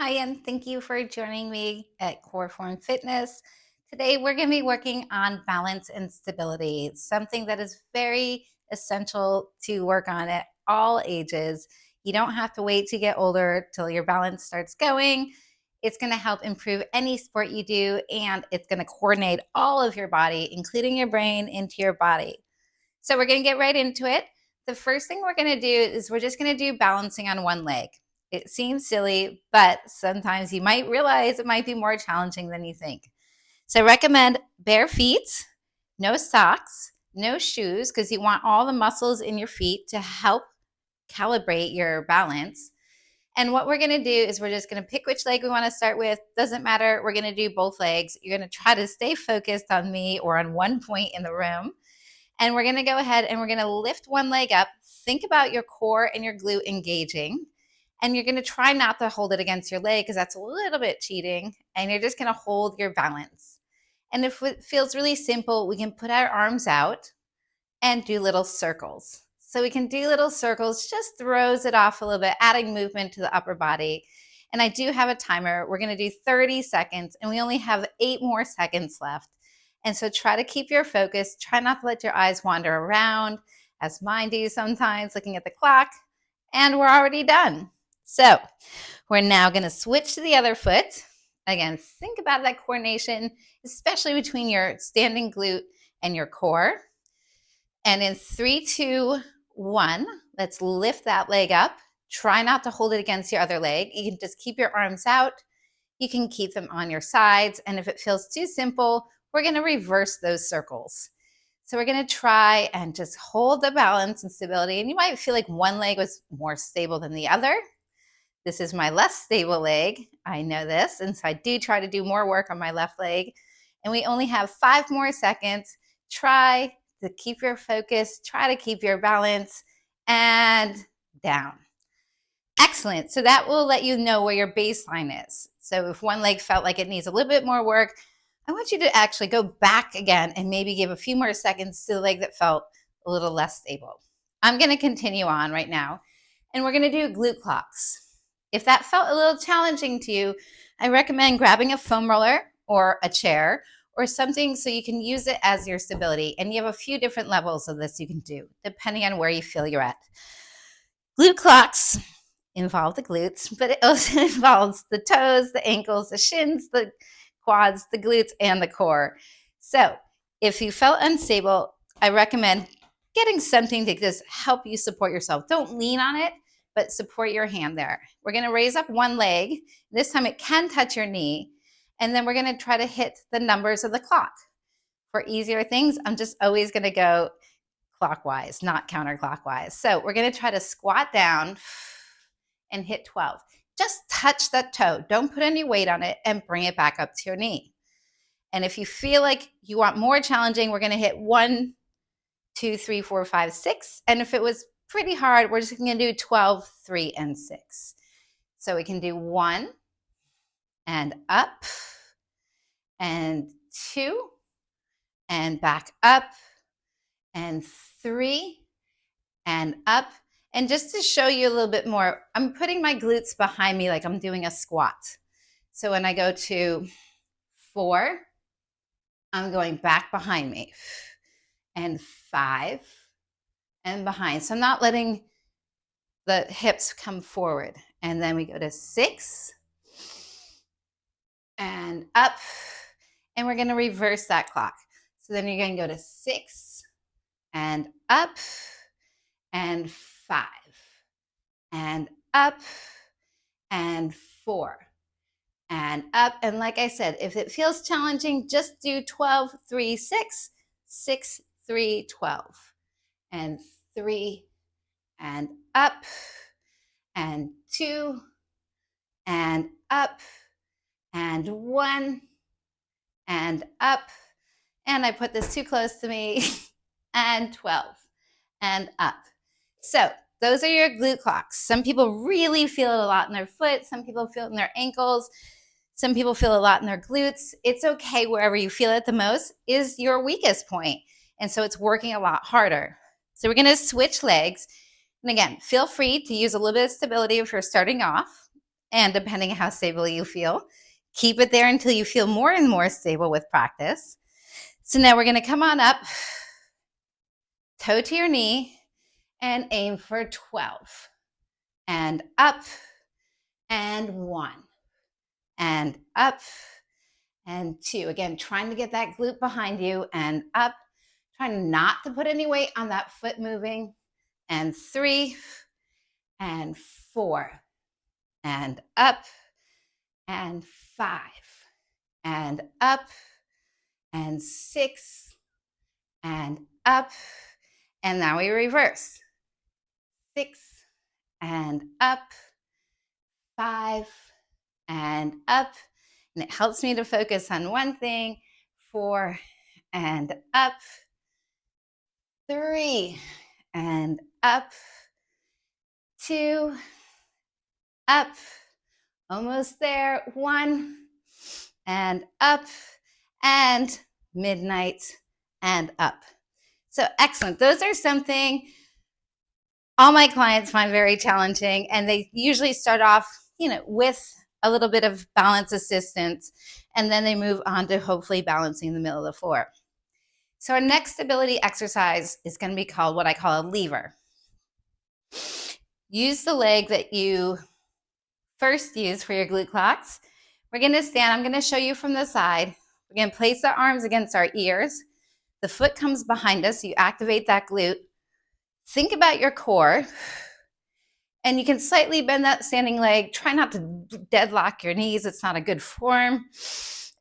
Hi, and thank you for joining me at Core Form Fitness. Today, we're going to be working on balance and stability. It's something that is very essential to work on at all ages. You don't have to wait to get older till your balance starts going. It's going to help improve any sport you do, and it's going to coordinate all of your body, including your brain, into your body. So, we're going to get right into it. The first thing we're going to do is we're just going to do balancing on one leg. It seems silly, but sometimes you might realize it might be more challenging than you think. So I recommend bare feet, no socks, no shoes, because you want all the muscles in your feet to help calibrate your balance. And what we're going to do is we're just going to pick which leg we want to start with. Doesn't matter. We're going to do both legs. You're going to try to stay focused on me or on one point in the room. And we're going to go ahead and we're going to lift one leg up. Think about your core and your glute engaging. And you're going to try not to hold it against your leg because that's a little bit cheating. And you're just going to hold your balance. And if it feels really simple, we can put our arms out and do little circles. So we can do little circles, just throws it off a little bit, adding movement to the upper body. And I do have a timer. We're going to do 30 seconds, and we only have 8 more seconds left. And so try to keep your focus. Try not to let your eyes wander around, as mine do sometimes, looking at the clock. And we're already done. So we're now going to switch to the other foot. Again, think about that coordination, especially between your standing glute and your core. And in 3, 2, 1, let's lift that leg up. Try not to hold it against your other leg. You can just keep your arms out. You can keep them on your sides. And if it feels too simple, we're going to reverse those circles. So we're going to try and just hold the balance and stability. And you might feel like one leg was more stable than the other. This is my less stable leg. I know this. And so I do try to do more work on my left leg. And we only have 5 more seconds. Try to keep your focus. Try to keep your balance. And down. Excellent. So that will let you know where your baseline is. So if one leg felt like it needs a little bit more work, I want you to actually go back again and maybe give a few more seconds to the leg that felt a little less stable. I'm going to continue on right now, and we're going to do glute clocks. If that felt a little challenging to you, I recommend grabbing a foam roller or a chair or something so you can use it as your stability. And you have a few different levels of this you can do, depending on where you feel you're at. Glute clocks involve the glutes, but it also involves the toes, the ankles, the shins, the quads, the glutes, and the core. So if you felt unstable, I recommend getting something to just help you support yourself. Don't lean on it, but support your hand there. We're going to raise up one leg. This time it can touch your knee. And then we're going to try to hit the numbers of the clock. For easier things, I'm just always going to go clockwise, not counterclockwise. So we're going to try to squat down and hit 12. Just touch that toe. Don't put any weight on it and bring it back up to your knee. And if you feel like you want more challenging, we're going to hit 1, 2, 3, 4, 5, 6. And if it was pretty hard, we're just going to do 12, 3, and 6. So we can do 1 and up and 2 and back up and 3 and up. And just to show you a little bit more, I'm putting my glutes behind me like I'm doing a squat. So when I go to 4, I'm going back behind me. And 5 and behind. So I'm not letting the hips come forward. And then we go to 6 and up. And we're going to reverse that clock. So then you're going to go to 6 and up and 5 and up and 4 and up. And like I said, if it feels challenging, just do 12, 3, 6, 6, 3, 12 and 3 and up and 2 and up and 1 and up. And I put this too close to me and 12 and up. So those are your glute clocks. Some people really feel it a lot in their foot. Some people feel it in their ankles. Some people feel a lot in their glutes. It's okay wherever you feel it the most is your weakest point. And so it's working a lot harder. So we're going to switch legs. And again, feel free to use a little bit of stability if you're starting off. And depending on how stable you feel, keep it there until you feel more and more stable with practice. So now we're going to come on up, toe to your knee, and aim for 12. And up, and 1. And up, and 2. Again, trying to get that glute behind you, and up. Trying not to put any weight on that foot moving. And 3, and 4, and up, and 5, and up, and 6, and up. And now we reverse. 6, and up, 5, and up. And it helps me to focus on one thing. 4, and up. 3, and up. 2, up. Almost there. 1, and up. And midnight, and up. So excellent. Those are something all my clients find very challenging, and they usually start off, with a little bit of balance assistance, and then they move on to hopefully balancing the middle of the floor. So our next stability exercise is going to be called what I call a lever. Use the leg that you first use for your glute clocks. We're going to stand. I'm going to show you from the side. We're going to place the arms against our ears. The foot comes behind us. So you activate that glute. Think about your core. And you can slightly bend that standing leg. Try not to deadlock your knees. It's not a good form.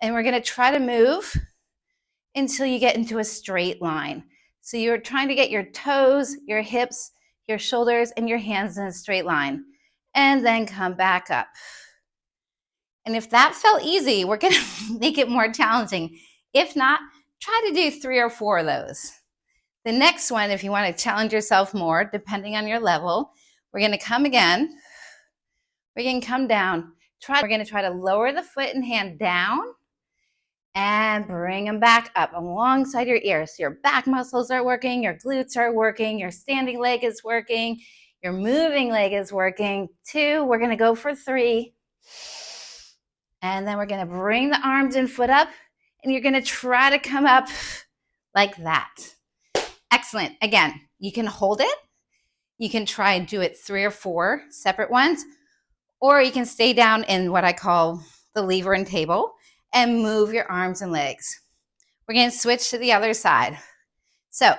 And we're going to try to move until you get into a straight line. So you're trying to get your toes, your hips, your shoulders, and your hands in a straight line. And then come back up. And if that felt easy, we're going to make it more challenging. If not, try to do 3 or 4 of those. The next one, if you want to challenge yourself more, depending on your level, we're going to come again. We're going to come down. We're going to try to lower the foot and hand down and bring them back up alongside your ears. So your back muscles are working, your glutes are working, your standing leg is working, your moving leg is working. 2, we're going to go for 3. And then we're going to bring the arms and foot up, and you're going to try to come up like that. Excellent. Again, you can hold it. You can try and do it 3 or 4 separate ones, or you can stay down in what I call the lever and table and move your arms and legs. We're going to switch to the other side. So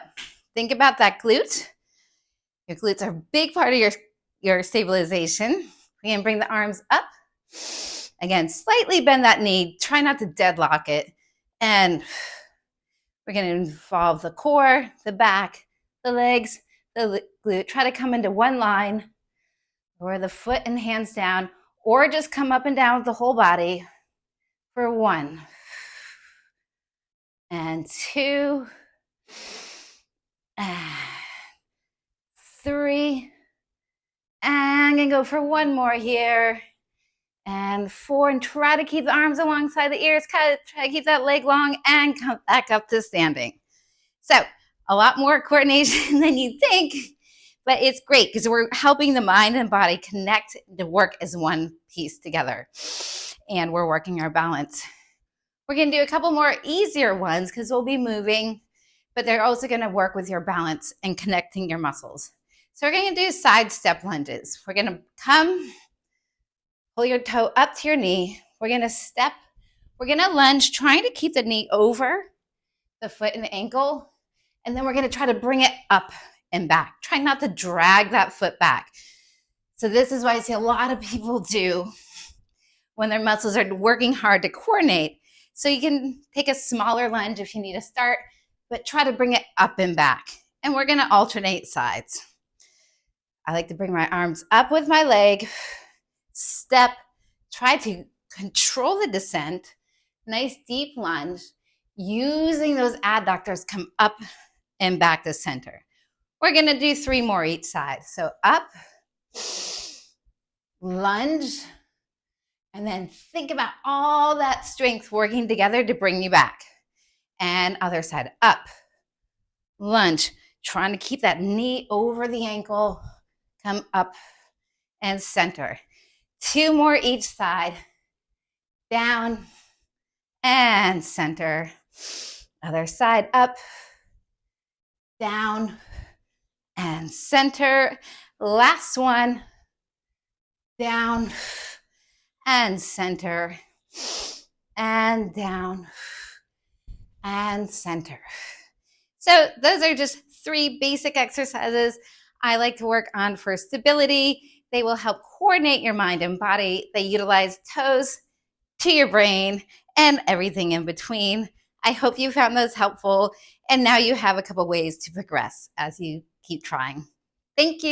think about that glute. Your glutes are a big part of your stabilization. We're going to bring the arms up. Again, slightly bend that knee. Try not to deadlock it. And we're going to involve the core, the back, the legs, the glute. Try to come into one line, or the foot and hands down, or just come up and down with the whole body for 1 and 2 and 3, and I'm going to go for 1 more here, and 4, and try to keep the arms alongside the ears. Try to keep that leg long and come back up to standing. So a lot more coordination than you think, but it's great because we're helping the mind and body connect to work as one piece together, and we're working our balance. We're going to do a couple more easier ones because we'll be moving, but they're also going to work with your balance and connecting your muscles. So we're going to do side step lunges. We're going to come, pull your toe up to your knee. We're going to step. We're going to lunge, trying to keep the knee over the foot and the ankle. And then we're going to try to bring it up and back. Try not to drag that foot back. So this is what I see a lot of people do when their muscles are working hard to coordinate. So you can take a smaller lunge if you need to start, but try to bring it up and back. And we're going to alternate sides. I like to bring my arms up with my leg, step, try to control the descent, nice deep lunge, using those adductors, come up and back to center. We're going to do 3 more each side. So up, lunge, and then think about all that strength working together to bring you back. And other side, up, lunge, trying to keep that knee over the ankle, come up and center. 2 more each side. Down and center. Other side, up, down, and center. Last one, down and center, and down and center. So those are just 3 basic exercises I like to work on for stability. They will help coordinate your mind and body. They utilize toes to your brain and everything in between. I hope you found those helpful, and now you have a couple ways to progress as you keep trying. Thank you.